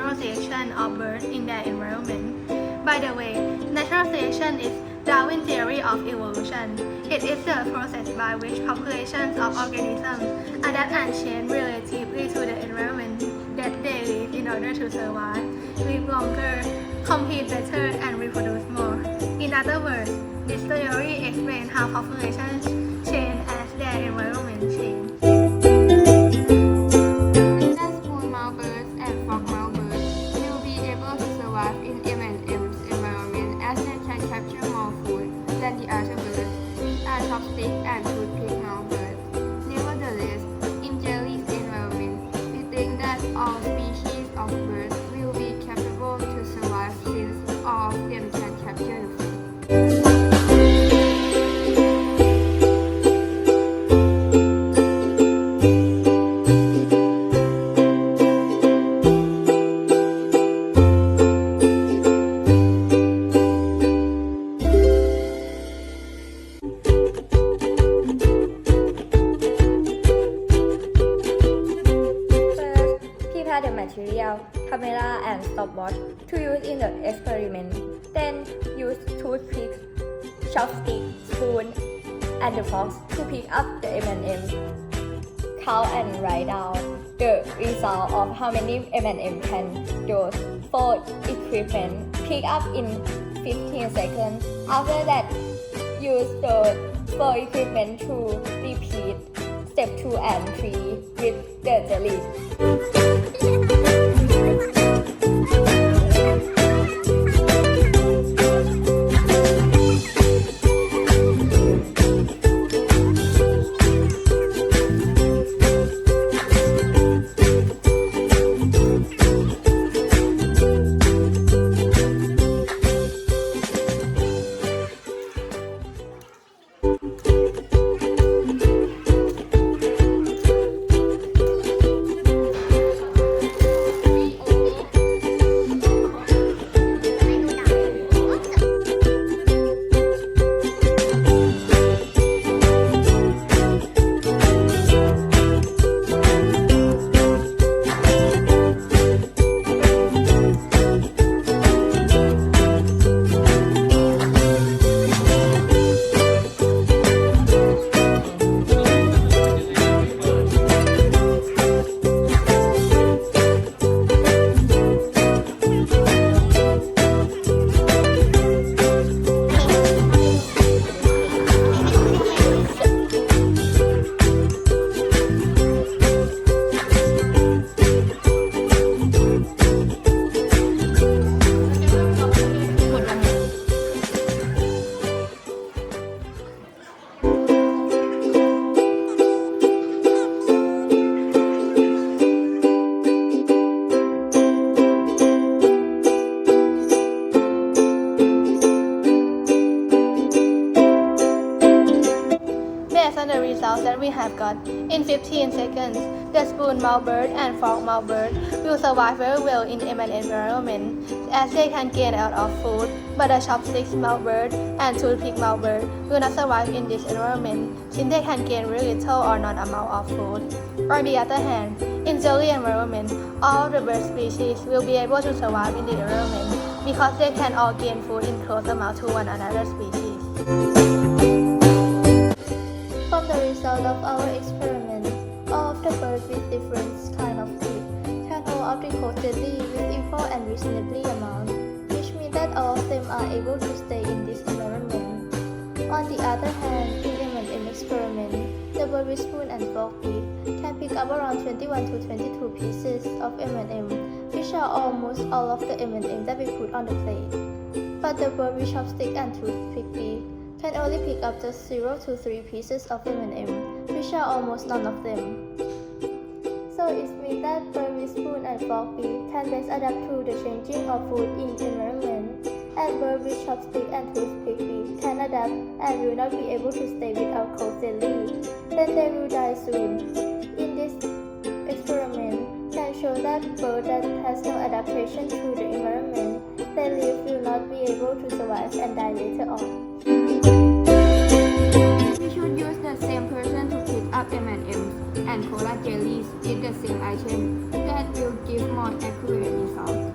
natural selection of birds in their environment. By the way, natural selection is Darwin's theory of evolution. It is the process by which populations of organisms adapt and change relatively to the environment that they live in order to survive, live longer, compete better, and reproduce more. In other words, this theory explains how populations change as their environment changes. Small birds and frog-mouth birds will be able to survive in M&M's environment as they can capture more food than the other birds, are chopstick and toothpick mouth birds. Nevertheless, in jelly's environment, we think that all species of birds will be capable to survive since all of them can capture the food. The material, camera and stopwatch to use in the experiment. Then use toothpicks, chopstick, spoon, and the forks to pick up the M&M. Count and write down the result of how many M&M can use for equipment. Pick up in 15 seconds. After that, use the for equipment to repeat step 2 and 3 with the jelly. Based on the results that we have got, in 15 seconds, the spoon-mouth bird and frog-mouth bird will survive very well in M&M environment as they can gain out of food, but the chopstick-mouth bird and toothpick-mouth bird will not survive in this environment since they can gain very little or none amount of food. On the other hand, in jelly environment, all the bird species will be able to survive in the environment because they can all gain food in close amount to one another species. From the result of our experiment, all of the birds with different kind of teeth can all out reportedly with equal and reasonably amount, which means that all of them are able to stay in this environment. On the other hand, in M&M experiment, the bird with spoon and fork beak can pick up around 21 to 22 pieces of M&M, which are almost all of the M&M that we put on the plate. But the bird with chopstick and toothpick beak can only pick up just 0 to 3 pieces of M&M, which are almost none of them. So it means that bird with spoon and fork beak can best adapt to the changing of food in environment, and bird with chopstick and toothpick beak can adapt and will not be able to stay without cold jelly. Then they will die soon. In this experiment can show that bird that has no adaptation to the environment they live will not be able to survive and die later on. We should use the same person to pick up M&Ms and cola jellies with the same item. that will give more accurate results.